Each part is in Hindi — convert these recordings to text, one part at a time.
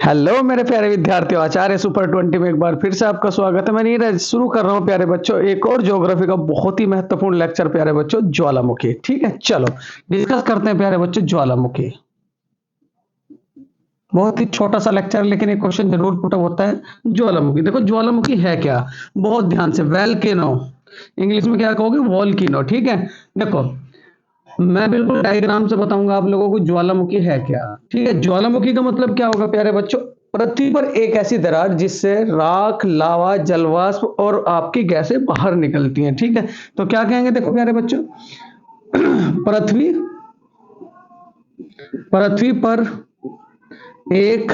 हेलो मेरे प्यारे विद्यार्थियों, आचार्य सुपर 20 में एक बार फिर से आपका स्वागत है। मैं नीरज शुरू कर रहा हूँ प्यारे बच्चों एक और ज्योग्राफी का बहुत ही महत्वपूर्ण लेक्चर प्यारे बच्चों, ज्वालामुखी। ठीक है, चलो डिस्कस करते हैं प्यारे बच्चों ज्वालामुखी। बहुत ही छोटा सा लेक्चर, लेकिन एक क्वेश्चन जरूर पुट होता है। ज्वालामुखी, देखो ज्वालामुखी है क्या, बहुत ध्यान से। वोल्केनो, इंग्लिश में क्या कहोगे, वोल्केनो। ठीक है, देखो मैं बिल्कुल डायग्राम से बताऊंगा आप लोगों को ज्वालामुखी है क्या। ठीक है, ज्वालामुखी का मतलब क्या होगा प्यारे बच्चों, पृथ्वी पर एक ऐसी दरार जिससे राख, लावा, जलवाष्प और आपकी गैसें बाहर निकलती हैं। ठीक है, तो क्या कहेंगे, देखो प्यारे बच्चों, पृथ्वी पृथ्वी पर एक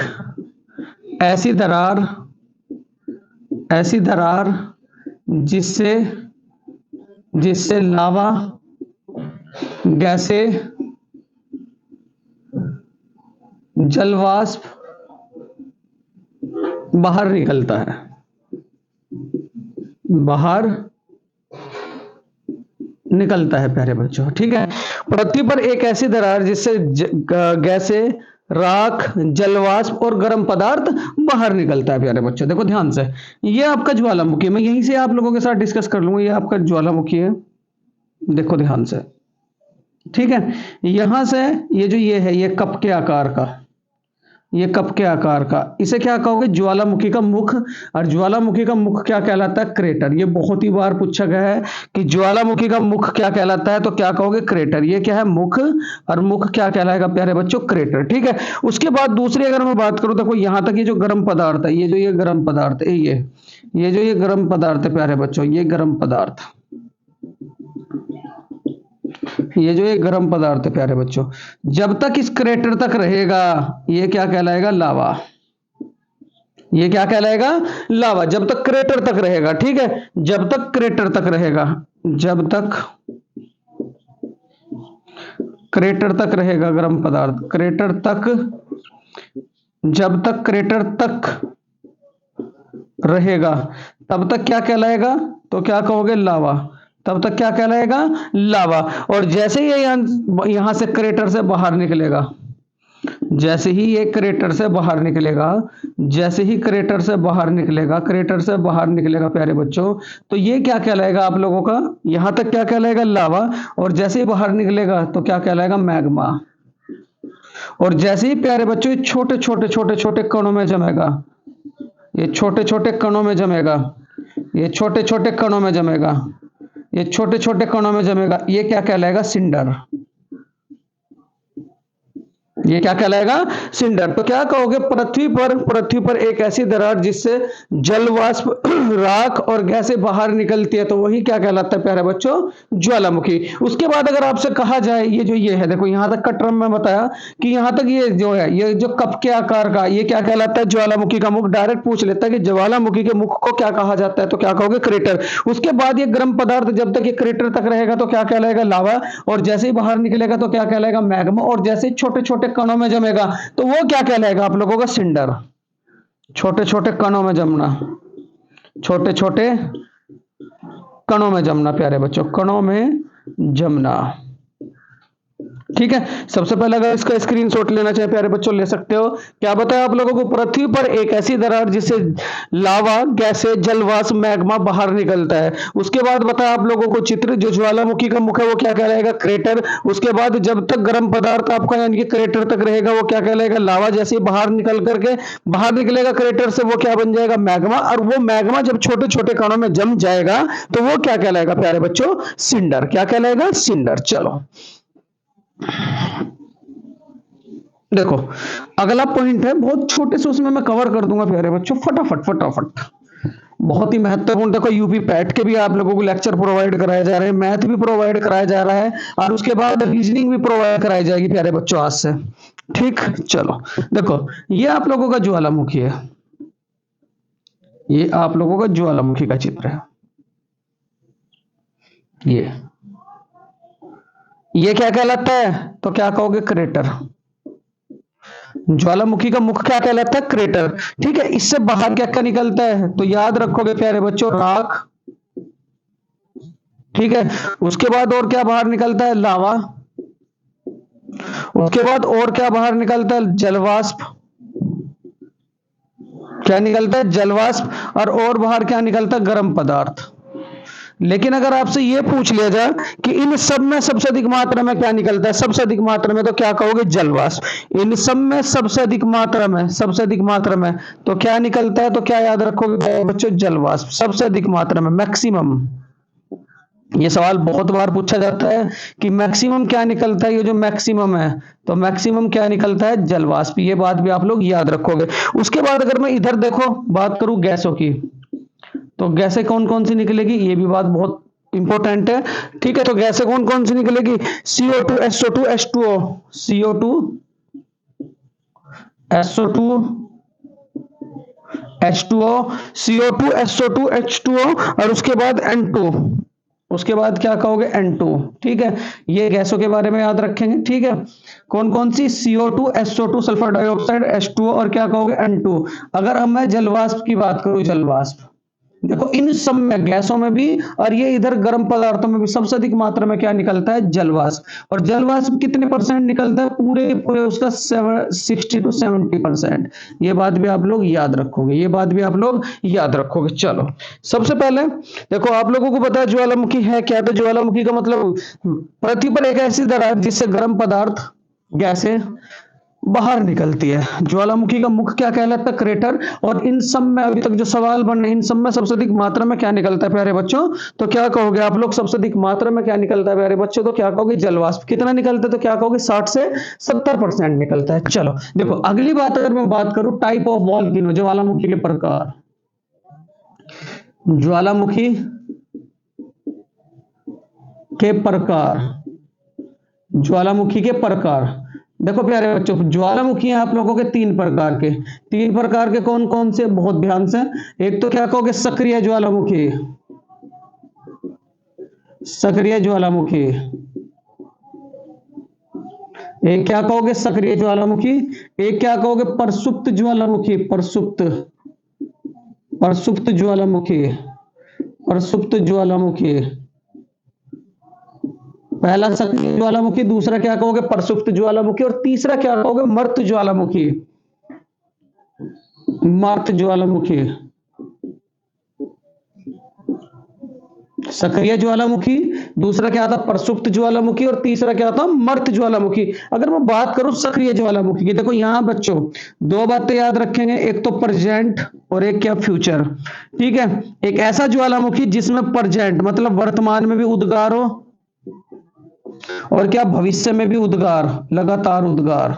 ऐसी दरार जिससे जिससे लावा, गैसें, जलवाष्प बाहर निकलता है, बाहर निकलता है प्यारे बच्चों। ठीक है, पृथ्वी पर एक ऐसी दरार जिससे गैसें, राख, जलवाष्प और गर्म पदार्थ बाहर निकलता है प्यारे बच्चों। देखो ध्यान से, ये आपका ज्वालामुखी, मैं यहीं से आप लोगों के साथ डिस्कस कर लूंगा। ये आपका ज्वालामुखी है, देखो ध्यान से। ठीक है, यहां से ये जो ये है, ये कप के आकार का, ये कप के आकार का, इसे क्या कहोगे, ज्वालामुखी का मुख। और ज्वालामुखी का मुख क्या कहलाता है, क्रेटर। ये बहुत ही बार पूछा गया है कि ज्वालामुखी का मुख क्या कहलाता है, तो क्या कहोगे, क्रेटर। ये क्या है, मुख, और मुख क्या कहलाएगा प्यारे बच्चों, क्रेटर। ठीक है, उसके बाद दूसरी अगर मैं बात करूं, देखो यहां तक ये जो गर्म पदार्थ है, ये जो ये गर्म पदार्थ है, ये जो ये गर्म पदार्थ है प्यारे बच्चों, ये गर्म पदार्थ, ये जो ये गर्म पदार्थ है प्यारे बच्चों, जब तक इस क्रेटर तक रहेगा, ये क्या कहलाएगा, लावा। ये क्या कहलाएगा, लावा, जब तक क्रेटर तक रहेगा। ठीक है, जब तक क्रेटर तक रहेगा, जब तक क्रेटर तक रहेगा गर्म पदार्थ, क्रेटर तक, जब तक क्रेटर तक रहेगा तब तक क्या कहलाएगा, तो क्या कहोगे, लावा। तब तक क्या कहलाएगा, लावा। और जैसे ही ये यहां से क्रेटर से बाहर निकलेगा, जैसे ही ये क्रेटर से बाहर निकलेगा, जैसे ही क्रेटर से बाहर निकलेगा, क्रेटर से बाहर निकलेगा प्यारे बच्चों, तो ये क्या कहलाएगा आप लोगों का, यहां तक क्या कहलाएगा, लावा। और जैसे ही बाहर निकलेगा तो क्या कहलाएगा, मैग्मा। और जैसे ही प्यारे बच्चों ये छोटे छोटे छोटे छोटे कणों में जमेगा, ये छोटे छोटे कणों में जमेगा, ये छोटे छोटे कणों में जमेगा, ये छोटे छोटे कणों में जमेगा, ये क्या कहलाएगा, सिंडर। ये क्या कहलाएगा, सिंडर। तो क्या कहोगे, पृथ्वी पर एक ऐसी दरार जिससे जल वाष्प, राख और गैसें बाहर निकलती है, तो वही क्या कहलाता है प्यारे बच्चों, ज्वालामुखी। उसके बाद अगर आपसे कहा जाए, ये जो ये है, देखो यहां तक का टर्म में बताया कि यहां तक ये जो है, ये जो कप के आकार का, ये क्या कहलाता है, ज्वालामुखी का मुख। डायरेक्ट पूछ लेता है कि ज्वालामुखी के मुख को क्या कहा जाता है, तो क्या कहोगे, क्रेटर। उसके बाद ये गर्म पदार्थ जब तक ये क्रेटर तक रहेगा तो क्या कहलाएगा, लावा। और जैसे ही बाहर निकलेगा तो क्या कहलाएगा, मैग्मा। और जैसे ही छोटे छोटे कणों में जमेगा तो वो क्या कहलाएगा आप लोगों का, सिंडर। छोटे छोटे कणों में जमना, छोटे छोटे कणों में जमना प्यारे बच्चों, कणों में जमना। ठीक है, सबसे पहले अगर इसका स्क्रीनशॉट लेना चाहे प्यारे बच्चों ले सकते हो। क्या बताया आप लोगों को, पृथ्वी पर एक ऐसी दरार जिससे लावा, गैसें, जलवाष्प, मैग्मा बाहर निकलता है। उसके बाद बताया आप लोगों को चित्र, जो ज्वालामुखी का मुख है वो क्या कहलाएगा, क्रेटर। उसके बाद जब तक गर्म पदार्थ आपका यानी कि क्रेटर तक रहेगा वो क्या कहलाएगा, लावा। जैसे ही बाहर निकल करके बाहर निकलेगा क्रेटर से, वो क्या बन जाएगा, मैग्मा। और वो मैग्मा जब छोटे छोटे कणों में जम जाएगा तो वो क्या कहलाएगा प्यारे बच्चों, सिंडर। क्या कहलाएगा, सिंडर। चलो देखो अगला पॉइंट है, बहुत छोटे से, उसमें मैं कवर कर दूंगा प्यारे बच्चों, फटाफट फटाफट। बहुत ही महत्वपूर्ण, देखो यूपी पैट के भी आप लोगों को लेक्चर प्रोवाइड कराए जा रहे हैं, मैथ भी प्रोवाइड कराया जा रहा है, और उसके बाद रीजनिंग भी प्रोवाइड कराई जाएगी प्यारे बच्चों आज से। ठीक, चलो देखो ये आप लोगों का ज्वालामुखी है, ये आप लोगों का ज्वालामुखी का चित्र है। ये क्या कहलाता है, तो क्या कहोगे, क्रेटर। ज्वालामुखी का मुख क्या कहलाता है, क्रेटर। ठीक है, इससे बाहर क्या क्या निकलता है, तो याद रखोगे प्यारे बच्चों, राख। ठीक है, उसके बाद और क्या बाहर निकलता है, लावा। उसके बाद और क्या बाहर निकलता है, जलवाष्प। क्या निकलता है? जलवाष्प, और बाहर क्या निकलता है? गर्म पदार्थ। लेकिन अगर आपसे ये पूछ लिया जाए कि इन सब में सबसे अधिक मात्रा में क्या निकलता है, सबसे अधिक मात्रा में, तो क्या कहोगे? जलवाष्प। इन सब में सबसे अधिक मात्रा में, सबसे अधिक मात्रा में तो क्या निकलता है? तो क्या याद रखोगे बच्चों? जलवाष्प सबसे अधिक मात्रा में, मैक्सिमम। ये सवाल बहुत बार पूछा जाता है कि मैक्सिमम क्या निकलता है? ये जो मैक्सिमम है, तो मैक्सिमम क्या निकलता है? जलवाष्प। ये बात भी आप लोग याद रखोगे। उसके बाद अगर मैं इधर देखो बात करूं गैसों की, तो गैसें कौन कौन सी निकलेगी? ये भी बात बहुत इंपॉर्टेंट है। ठीक है, तो गैसें कौन कौन सी निकलेगी? CO2 SO2 H2O, CO2 SO2 H2O, CO2 SO2 H2O, और उसके बाद N2, उसके बाद क्या कहोगे? N2। ठीक है, ये गैसों के बारे में याद रखेंगे। ठीक है, कौन कौन सी? CO2 SO2 sulphur dioxide H2O, और क्या कहोगे? N2। अगर अब मैं जलवाष्प की बात करूं, जलवाष्प, देखो इन सब में, गैसों में भी और ये इधर गर्म पदार्थों में भी सबसे अधिक मात्रा में क्या निकलता है? जलवाष्प। और जलवाष्प कितने परसेंट निकलता है? पूरे पूरे उसका 60 to 70%। ये बात भी आप लोग याद रखोगे, ये बात भी आप लोग याद रखोगे। चलो, सबसे पहले देखो, आप लोगों को पता है ज्वालामुखी है क्या? तो ज्वालामुखी का मतलब पृथ्वी पर एक ऐसी दरार जिससे गर्म पदार्थ, गैसें बाहर निकलती है। ज्वालामुखी का मुख क्या कहलाता है? क्रेटर। और इन सब में अभी तक जो सवाल बने, इन सब में सबसे अधिक मात्रा में क्या निकलता है प्यारे बच्चों? तो क्या कहोगे आप लोग? सबसे अधिक मात्रा में क्या निकलता है प्यारे बच्चों? तो क्या कहोगे? जलवाष्प। कितना निकलता है? तो क्या कहोगे? 60 से 70% निकलता है। चलो देखो, अगली बात अगर मैं बात करूं टाइप ऑफ वॉल्केनो, ज्वालामुखी के प्रकार। ज्वालामुखी के प्रकार, ज्वालामुखी के प्रकार। देखो प्यारे बच्चों, ज्वालामुखी आप लोगों के तीन प्रकार के, तीन प्रकार के कौन कौन से? बहुत ध्यान से। एक तो क्या कहोगे? सक्रिय ज्वालामुखी, सक्रिय ज्वालामुखी। एक क्या कहोगे? सक्रिय ज्वालामुखी। एक क्या कहोगे? प्रसुप्त ज्वालामुखी, प्रसुप्त, प्रसुप्त ज्वालामुखी, प्रसुप्त ज्वालामुखी। पहला सक्रिय ज्वालामुखी, दूसरा क्या कहोगे? प्रसुप्त ज्वालामुखी, और तीसरा क्या कहोगे? मर्त ज्वालामुखी, मर्त ज्वालामुखी। सक्रिय ज्वालामुखी, दूसरा क्या था? प्रसुप्त ज्वालामुखी, और तीसरा क्या था? मर्त ज्वालामुखी। अगर मैं बात करूं सक्रिय ज्वालामुखी की, देखो यहां बच्चों दो बातें याद रखेंगे, एक तो प्रेजेंट और एक क्या? फ्यूचर। ठीक है, एक ऐसा ज्वालामुखी जिसमें प्रेजेंट मतलब वर्तमान में भी उद्गार हो, और क्या? भविष्य में भी उद्गार, लगातार उद्गार।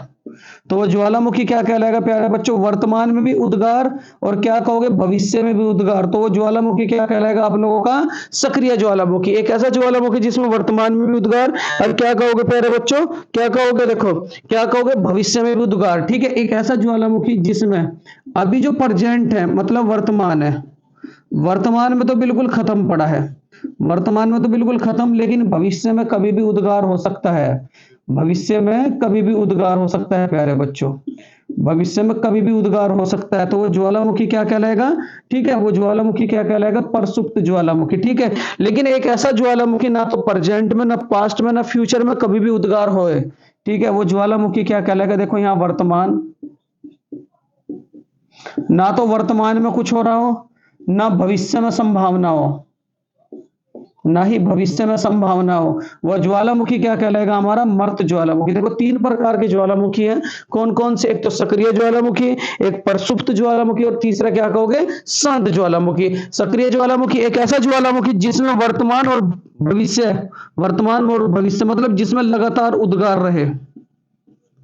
तो वो ज्वालामुखी क्या कहलाएगा प्यारे बच्चों? वर्तमान में भी उद्गार, और क्या कहोगे? भविष्य में भी उद्गार। तो वो ज्वालामुखी क्या कहलाएगा आप लोगों का? सक्रिय ज्वालामुखी। एक ऐसा ज्वालामुखी जिसमें वर्तमान में भी उद्गार, और क्या कहोगे प्यारे बच्चों? क्या कहोगे? देखो क्या कहोगे? भविष्य में भी उद्गार। ठीक है, एक ऐसा ज्वालामुखी जिसमें अभी जो प्रेजेंट है मतलब वर्तमान है, वर्तमान में तो बिल्कुल खत्म पड़ा है, वर्तमान में तो बिल्कुल खत्म, लेकिन भविष्य में कभी भी उद्गार हो सकता है, भविष्य में कभी भी उद्गार हो सकता है प्यारे बच्चों, भविष्य में कभी भी उद्गार हो सकता है। तो वो ज्वालामुखी क्या कहलाएगा? ठीक है, वो ज्वालामुखी क्या कहलाएगा? प्रसुप्त ज्वालामुखी। ठीक है, लेकिन एक ऐसा ज्वालामुखी ना तो प्रेजेंट में, ना पास्ट में, ना फ्यूचर में कभी भी उद्गार होए, ठीक है, वो ज्वालामुखी क्या कहलाएगा? देखो यहां वर्तमान, ना तो वर्तमान में कुछ हो रहा हो, ना भविष्य में संभावना हो, ना ही भविष्य में संभावना हो, वह ज्वालामुखी क्या कहलाएगा? हमारा मर्त ज्वालामुखी। देखो तीन प्रकार के ज्वालामुखी हैं, कौन कौन से? एक तो सक्रिय ज्वालामुखी, एक प्रसुप्त ज्वालामुखी, और तीसरा क्या कहोगे? शांत ज्वालामुखी। सक्रिय ज्वालामुखी एक ऐसा ज्वालामुखी जिसमें वर्तमान और भविष्य, वर्तमान और भविष्य मतलब जिसमें लगातार उद्गार रहे,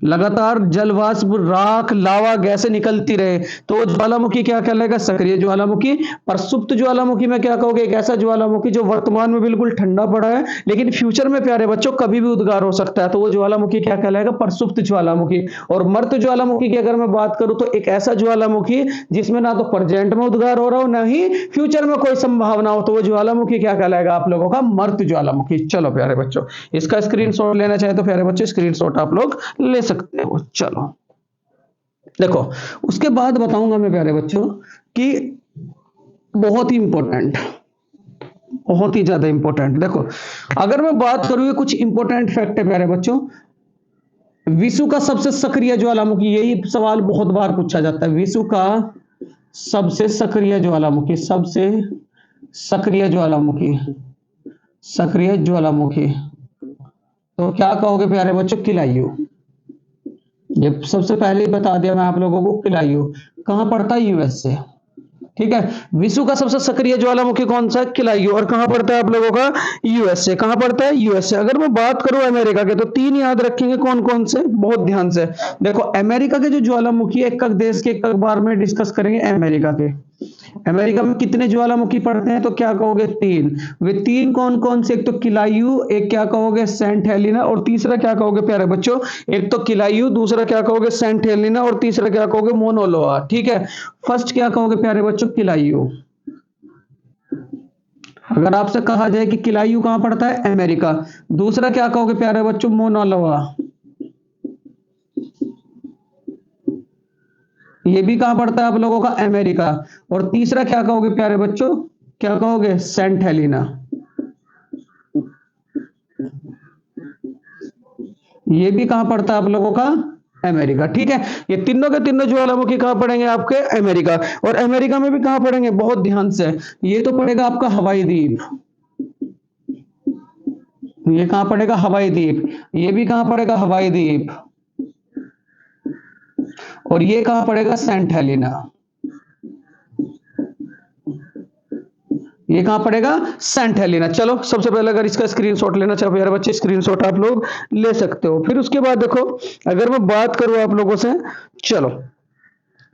लगातार जलवाष्प, राख, लावा, गैसें निकलती रहे, तो ज्वालामुखी क्या कहलाएगा? सक्रिय ज्वालामुखी। प्रसुप्त ज्वालामुखी में क्या कहोगे? एक ऐसा ज्वालामुखी जो वर्तमान में बिल्कुल ठंडा पड़ा है, लेकिन फ्यूचर में प्यारे बच्चों कभी भी उद्गार हो सकता है, तो वो ज्वालामुखी क्या कहलाएगा? प्रसुप्त ज्वालामुखी। और मर्त ज्वालामुखी की अगर मैं बात करूं तो एक ऐसा ज्वालामुखी जिसमें ना तो प्रेजेंट में उद्गार हो रहा हो, ना ही फ्यूचर में कोई संभावना हो, तो वो ज्वालामुखी क्या कहलाएगा आप लोगों का? मर्त ज्वालामुखी। चलो प्यारे बच्चों, इसका स्क्रीनशॉट लेना चाहे तो प्यारे बच्चों स्क्रीनशॉट आप लोग ले सकते हो। चलो देखो, उसके बाद बताऊंगा मैं प्यारे बच्चों कि बहुत ही इंपॉर्टेंट, बहुत ही ज्यादा इंपॉर्टेंट, देखो अगर मैं बात करूं, ये कुछ इंपॉर्टेंट फैक्ट है प्यारे बच्चों। विश्व का सबसे सक्रिय ज्वालामुखी, यही सवाल बहुत बार पूछा जाता है, विश्व का सबसे सक्रिय ज्वालामुखी, सबसे सक्रिय ज्वालामुखी, सक्रिय ज्वालामुखी, तो क्या कहोगे प्यारे बच्चों? किलायु। ये सबसे पहले ही बता दिया मैं आप लोगों को, किलायु कहां पड़ता है? यूएस से। ठीक है, विश्व का सबसे सक्रिय ज्वालामुखी कौन सा है? किलायु। और कहां पड़ता है आप लोगों का? यूएसए। कहां पड़ता है? यूएसए। अगर मैं बात करूं अमेरिका के, तो तीन याद रखेंगे, कौन कौन से? बहुत ध्यान से देखो, अमेरिका के जो ज्वालामुखी है, एक एक देश के एक बार में डिस्कस करेंगे अमेरिका के। अमेरिका में कितने ज्वालामुखी पड़ते हैं? तो क्या कहोगे? तीन। वे तीन कौन कौन से? एक तो किलायु, एक क्या कहोगे? सेंट हेलिना, और तीसरा क्या कहोगे प्यारे बच्चों? एक तो किलायु, दूसरा क्या कहोगे? सेंट हेलिना, और तीसरा क्या कहोगे? मोनोलोआ। ठीक है, फर्स्ट क्या कहोगे प्यारे बच्चों? किलायु। अगर आपसे कहा जाए कि किलायु कहां पड़ता है? अमेरिका। दूसरा क्या कहोगे प्यारे बच्चों? मोनोलोआ। ये भी कहां पड़ता है आप लोगों का? अमेरिका। और तीसरा क्या कहोगे प्यारे बच्चों? क्या कहोगे? Saint Helena. ये भी कहां पड़ता है आप लोगों का? अमेरिका। ठीक है, ये तीनों के तीनों ज्वालामुखी कहां पड़ेंगे? आपके अमेरिका। और अमेरिका में भी कहां पड़ेंगे? बहुत ध्यान से, ये तो पड़ेगा आपका हवाई द्वीप। ये कहां पड़ेगा? हवाई द्वीप। ये भी कहां पड़ेगा? हवाई द्वीप। और ये कहां पड़ेगा? Saint Helena. ये कहां पड़ेगा? Saint Helena. चलो, सबसे पहले अगर इसका स्क्रीनशॉट लेना चाहो यार बच्चे, स्क्रीनशॉट आप लोग ले सकते हो। फिर उसके बाद देखो, अगर मैं बात करूं आप लोगों से, चलो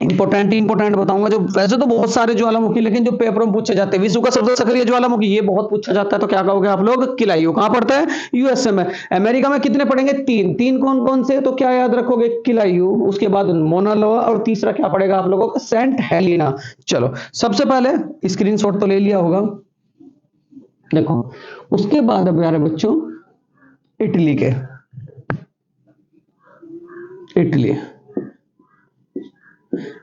इंपोर्टेंट बताऊंगा, जो वैसे तो बहुत सारे ज्वालामुखी, लेकिन जो पेपरों में पूछे जाते हैं, विश्व का सबसे सक्रिय ज्वालामुखी, ये बहुत पूछा जाता है, तो क्या कहोगे आप लोग? किलायु। कहां पड़ता है? यूएसए में। अमेरिका में कितने पड़ेंगे? तीन। तीन कौन कौन से? तो क्या याद रखोगे? किलायु, उसके बाद मोना लोआ, और तीसरा क्या पड़ेगा आप लोगों का? Saint Helena. चलो, सबसे पहले स्क्रीनशॉट तो ले लिया होगा, देखो। उसके बाद अब यार बच्चों, इटली के, इटली,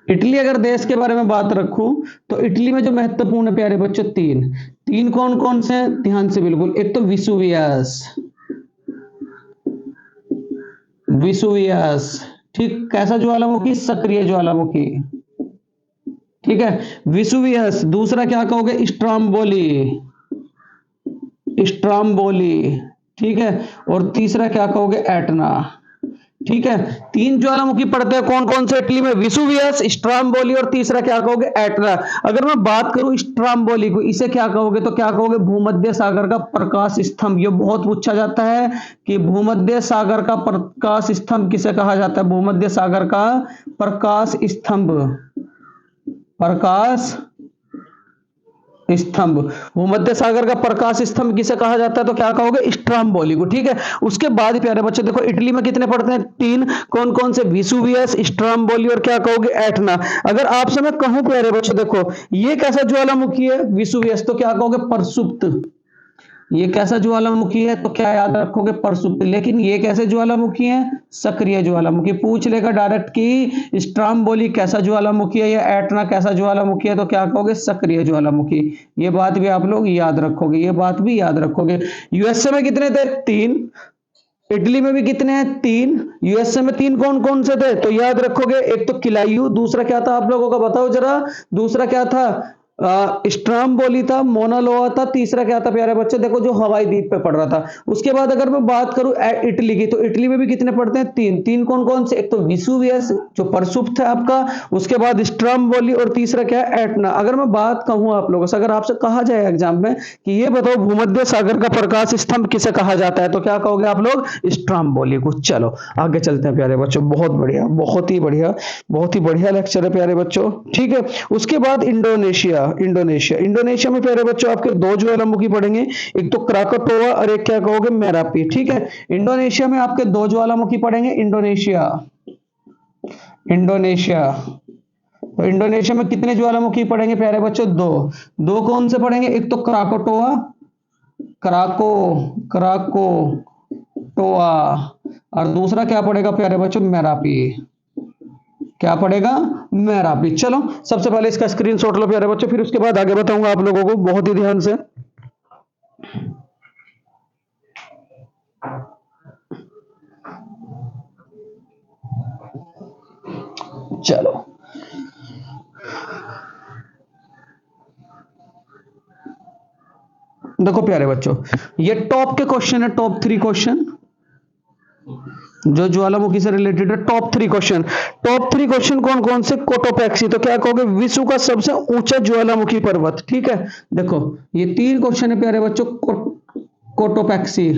इटली अगर देश के बारे में बात रखूं, तो इटली में जो महत्वपूर्ण है प्यारे बच्चों, तीन। तीन कौन कौन से? ध्यान से बिल्कुल। एक तो विसुवियस, विसुवियस। ठीक, कैसा ज्वालामुखी? सक्रिय ज्वालामुखी। ठीक है, विसुवियस। दूसरा क्या कहोगे? Stromboli, Stromboli. ठीक है, और तीसरा क्या कहोगे? एटना। ठीक है, तीन ज्वालामुखी पड़ते हैं कौन कौन से इटली में? विसुवियस, स्ट्राम्बोली, और तीसरा क्या कहोगे? एटना। अगर मैं बात करूं स्ट्राम्बोली को, इसे क्या कहोगे? तो क्या कहोगे? भूमध्य सागर का प्रकाश स्तंभ। ये बहुत पूछा जाता है कि भूमध्य सागर का प्रकाश स्तंभ किसे कहा जाता है? भूमध्य सागर का प्रकाश स्तंभ, प्रकाश स्तंभ। भूमध्य सागर का प्रकाश स्तंभ किसे कहा जाता है? तो क्या कहोगे? स्ट्राम्बोली को। ठीक है, उसके बाद प्यारे बच्चे देखो, इटली में कितने पड़ते हैं? तीन। कौन कौन से? विसुवियस, स्ट्राम्बोली, और क्या कहोगे? एटना। अगर आपसे मैं कहूं प्यारे बच्चे, देखो ये कैसा ज्वालामुखी है? विसुवियस, तो क्या कहोगे? प्रसुप्त। ये कैसा ज्वालामुखी है? तो क्या याद रखोगे? प्रसुप्त। लेकिन ये कैसे ज्वालामुखी है? सक्रिय ज्वालामुखी। पूछ लेगा डायरेक्ट कि स्ट्राम्बोली कैसा ज्वालामुखी है या एटना कैसा ज्वालामुखी है, तो क्या कहोगे? सक्रिय ज्वालामुखी। ये बात भी आप लोग याद रखोगे, ये बात भी याद रखोगे। यूएसए में कितने थे? तीन। इटली में भी कितने हैं? तीन। यूएसए में तीन कौन कौन से थे? तो याद रखोगे, एक तो किलायु, दूसरा क्या था आप लोगों का? बताओ जरा। दूसरा क्या था? स्ट्राम्बोली था, मोनालोआ था, तीसरा क्या था प्यारे बच्चे? देखो, जो हवाई द्वीप पे पड़ रहा था। उसके बाद अगर मैं बात करूं इटली की, तो इटली में भी कितने पड़ते हैं? तीन। तीन कौन कौन से? एक तो विसुवियस, जो प्रसुप्त है आपका, उसके बाद स्ट्राम्बोली, और तीसरा क्या है? एटना। अगर मैं बात कहूं आप लोगों से, अगर आपसे कहा जाए एग्जाम में कि ये बताओ भूमध्य सागर का प्रकाश स्तंभ किसे कहा जाता है, तो क्या कहोगे आप लोग? स्ट्राम्बोली को। चलो आगे चलते हैं प्यारे बच्चों। बहुत बढ़िया, बहुत ही बढ़िया, बहुत ही बढ़िया लेक्चर है प्यारे बच्चों। ठीक है, उसके बाद इंडोनेशिया, इंडोनेशिया, इंडोनेशिया में प्यारे बच्चों आपके दो ज्वालामुखी पड़ेंगे, एक तो क्राकोटोवा और एक क्या कहोगे? मेरापी। ठीक है, इंडोनेशिया में आपके दो ज्वालामुखी पड़ेंगे। Indonesia, Indonesia. तो इंडोनेशिया में कितने ज्वालामुखी पड़ेंगे प्यारे बच्चों? दो। दो कौन से पड़ेंगे? एक तो क्राकोटोवा, क्राको, क्राको टोआ, और दूसरा क्या पड़ेगा प्यारे बच्चों? मेरापी। क्या पड़ेगा? मेरापी। चलो, सबसे पहले इसका स्क्रीनशॉट लो प्यारे बच्चों, फिर उसके बाद आगे बताऊंगा आप लोगों को, बहुत ही ध्यान से। चलो, देखो प्यारे बच्चों, ये टॉप के क्वेश्चन है, टॉप 3 क्वेश्चन जो ज्वालामुखी से रिलेटेड है। टॉप 3 क्वेश्चन, टॉप 3 क्वेश्चन कौन कौन से? कोटोपैक्सी, तो क्या कहोगे? विश्व का सबसे ऊंचा ज्वालामुखी पर्वत। ठीक है, देखो ये 3 क्वेश्चन है प्यारे बच्चों। कोटोपैक्सी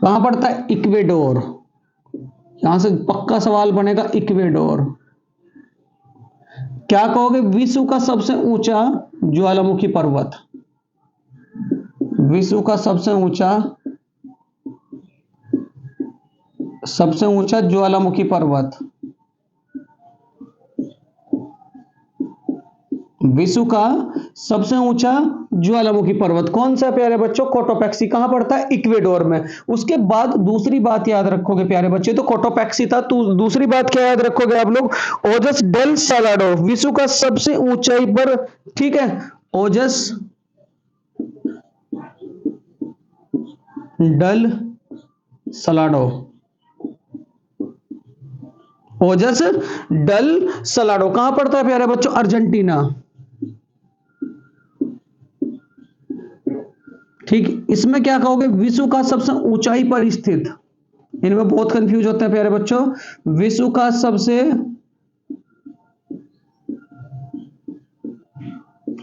कहां पड़ता है? इक्वेडोर। यहां से पक्का सवाल बनेगा, इक्वेडोर। क्या कहोगे? विश्व का सबसे ऊंचा ज्वालामुखी पर्वत, विश्व का सबसे ऊंचा ज्वालामुखी पर्वत, विश्व का सबसे ऊंचा ज्वालामुखी पर्वत कौन सा प्यारे बच्चों? कोटोपैक्सी। कहां पड़ता है? इक्वेडोर में। उसके बाद दूसरी बात याद रखोगे प्यारे बच्चे, तो कोटोपैक्सी था, तो दूसरी बात क्या याद रखोगे आप लोग? ओजस डेल सालाडो, विश्व का सबसे ऊंचाई पर, ठीक है, ओजस डल सलाडो, ओजस डल सलाडो कहां पड़ता है प्यारे बच्चों? अर्जेंटीना। ठीक, इसमें क्या कहोगे? विश्व का सबसे ऊंचाई पर स्थित, इनमें बहुत कंफ्यूज होते हैं प्यारे बच्चों। विश्व का सबसे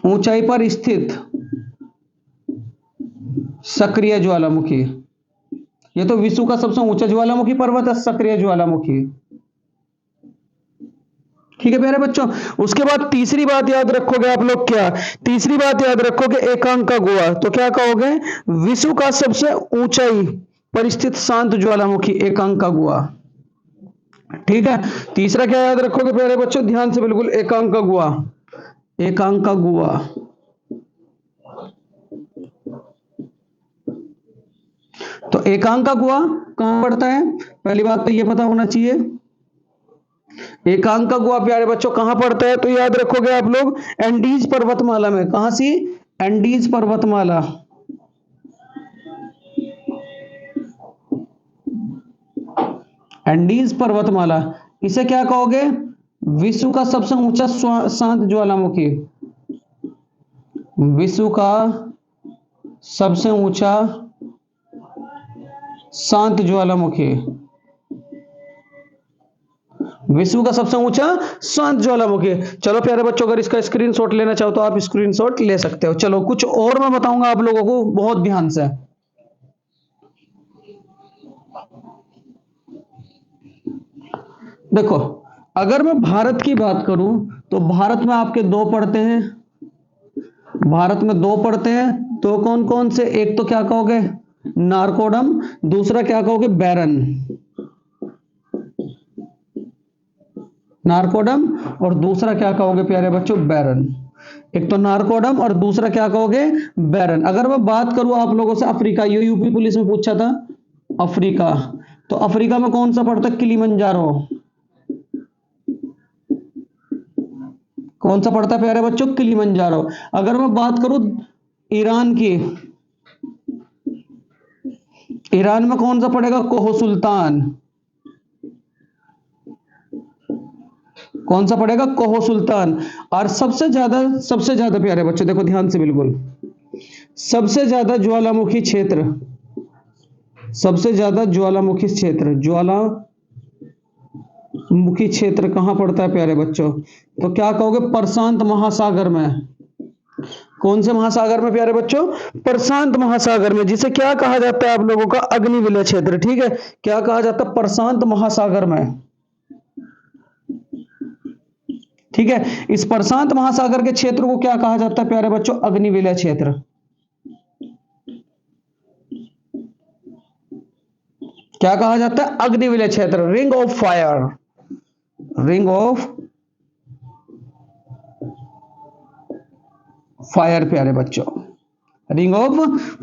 ऊंचाई पर स्थित सक्रिय ज्वालामुखी, ये तो विश्व का सबसे ऊंचा ज्वालामुखी पर्वत है, सक्रिय ज्वालामुखी। ठीक है प्यारे बच्चों, उसके बाद तीसरी बात याद रखोगे आप लोग, क्या तीसरी बात याद रखोगे? एकांकागुआ, तो क्या कहोगे? विश्व का सबसे ऊंचाई पर स्थित शांत ज्वालामुखी, एकांकागुआ। ठीक है, तीसरा क्या याद रखोगे प्यारे बच्चों? ध्यान से बिल्कुल, एकांकागुआ, एकांकागुआ। तो एकांकागुआ कहां पड़ता है? पहली बात तो ये पता होना चाहिए, एकांकागुआ प्यारे बच्चों कहां पड़ता है? तो याद रखोगे आप लोग, एंडीज पर्वतमाला में। कहां सी? एंडीज पर्वतमाला, एंडीज पर्वतमाला। इसे क्या कहोगे? विश्व का सबसे ऊंचा शांत ज्वालामुखी, विश्व का सबसे ऊंचा शांत ज्वालामुखी, विश्व का सबसे ऊंचा शांत ज्वालामुखी। चलो प्यारे बच्चों, अगर इसका स्क्रीनशॉट लेना चाहो तो आप स्क्रीनशॉट ले सकते हो। चलो कुछ और मैं बताऊंगा आप लोगों को, बहुत ध्यान से। देखो, अगर मैं भारत की बात करूं तो भारत में आपके 2 पड़ते हैं, भारत में 2 पड़ते हैं। तो कौन कौन से? एक तो क्या कहोगे? नारकोडम, दूसरा क्या कहोगे? बैरन, नारकोडम, और दूसरा क्या कहोगे प्यारे बच्चों? बैरन। एक तो नारकोडम और दूसरा क्या कहोगे? बैरन। अगर मैं बात करूं आप लोगों से अफ्रीका, ये यूपी पुलिस में पूछा था, अफ्रीका, तो अफ्रीका में कौन सा पड़ता है? किलिमंजारो। कौन सा पड़ता है प्यारे बच्चों? किलिमंजारो। अगर मैं बात करूं ईरान की, ईरान में कौन सा पड़ेगा? कोहो सुल्तान। कौन सा पड़ेगा? कोहो सुल्तान। और सबसे ज्यादा प्यारे बच्चों देखो ध्यान से बिल्कुल, सबसे ज्यादा ज्वालामुखी क्षेत्र, सबसे ज्यादा ज्वालामुखी क्षेत्र, ज्वालामुखी क्षेत्र कहां पड़ता है प्यारे बच्चों? तो क्या कहोगे? प्रशांत महासागर में। कौन से महासागर में प्यारे बच्चों? प्रशांत महासागर में, जिसे क्या कहा जाता है आप लोगों का? अग्निविलय क्षेत्र। ठीक है, क्या कहा जाता है? प्रशांत महासागर में। ठीक है, इस प्रशांत महासागर के क्षेत्र को क्या कहा जाता है प्यारे बच्चों? अग्निविलय क्षेत्र। क्या कहा जाता है? अग्निविलय क्षेत्र, ring of fire, ring of fire प्यारे बच्चों, रिंग ऑफ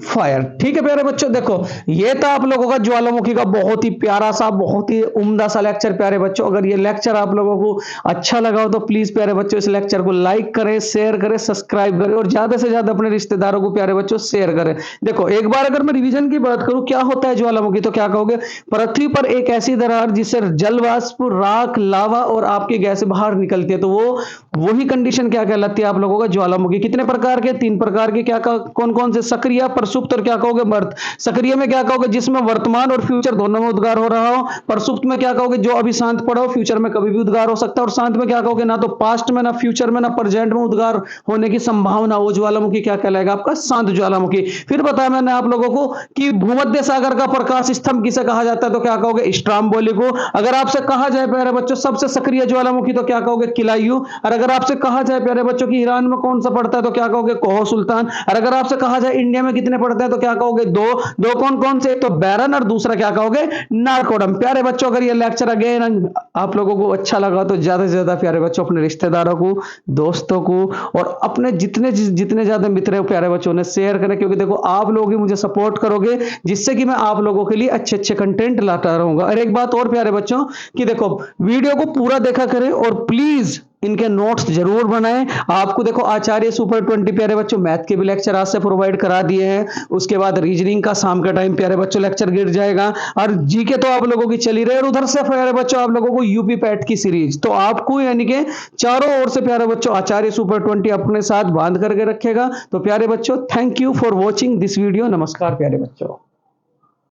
फायर। ठीक है प्यारे बच्चों, देखो ये था आप लोगों का ज्वालामुखी का बहुत ही प्यारा सा, बहुत ही उम्दा सा लेक्चर प्यारे बच्चों। अगर ये लेक्चर आप लोगों को अच्छा लगा हो तो प्लीज प्यारे बच्चों इस लेक्चर को लाइक करें, शेयर करें, सब्सक्राइब करें और ज्यादा से ज्यादा अपने रिश्तेदारों को प्यारे बच्चों शेयर करें। देखो एक बार अगर मैं रिवीजन की बात करूं, क्या होता है ज्वालामुखी? तो क्या कहोगे? पृथ्वी पर एक ऐसी दरार जिससे जल वाष्प, राख, लावा और आपकी गैस बाहर निकलती है, तो वो वही कंडीशन क्या कहलाती है आप लोगों का? ज्वालामुखी। कितने प्रकार के? 3 प्रकार के। क्या कौन कौन से? सक्रिय, प्रसुप्त और क्या कहोगे? मर्त। सक्रिय में क्या कहोगे? जिसमें वर्तमान और फ्यूचर दोनों में उद्गार हो रहा हो। प्रसुप्त में क्या कहोगे? जो अभी शांत पड़ा हो, फ्यूचर में कभी भी उद्गार हो सकता है। और शांत में क्या कहोगे? ना तो पास्ट में, ना फ्यूचर में, ना प्रेजेंट में उद्गार होने की संभावना। वो ज्वालामुखी क्या कहलाएगा? आपका शांत ज्वालामुखी। फिर बताया मैंने आप लोगों को कि भूमध्य सागर का प्रकाश स्तंभ किसे कहा जाता है? तो क्या कहोगे? स्ट्राम्बोली को। अगर आपसे कहा जाए प्यारे बच्चों सबसे सक्रिय ज्वालामुखी, तो क्या कहोगे? किलायू। और अगर आपसे कहा जाए प्यारे बच्चों की ईरान में कौन सा पड़ता है, तो क्या कहोगे? कोहो सुल्तान। और अगर आपसे कहा जाए इंडिया में कितने पड़ते हैं, तो क्या कहोगे? दो। दो कौन कौन से? तो बैरन और दूसरा क्या कहोगे? नारकोडम। प्यारे बच्चों अगर ये लेक्चर अगेन आप लोगों को अच्छा लगा तो ज्यादा से ज्यादा प्यारे बच्चों अपने रिश्तेदारों को, दोस्तों को और अपने जितने जितने ज्यादा मित्र है प्यारे बच्चों ने शेयर करें, क्योंकि देखो आप लोग ही मुझे सपोर्ट करोगे जिससे कि मैं आप लोगों के लिए अच्छे अच्छे कंटेंट लाता रहूंगा। और एक बात और प्यारे बच्चों कि देखो वीडियो को पूरा देखा करें और प्लीज इनके नोट्स जरूर बनाएं। आपको देखो आचार्य सुपर 20 प्यारे बच्चों मैथ के भी लेक्चर आज से प्रोवाइड करा दिए हैं। उसके बाद रीजनिंग का शाम का टाइम प्यारे बच्चों लेक्चर गिर जाएगा। और जीके तो आप लोगों की चली रही है और उधर से प्यारे बच्चों आप लोगों को यूपी पैट की सीरीज। तो आपको यानी कि चारों ओर से प्यारे बच्चों आचार्य सुपर 20 अपने साथ बांध करके रखेगा। तो प्यारे बच्चों thank you for watching this video. नमस्कार प्यारे बच्चों।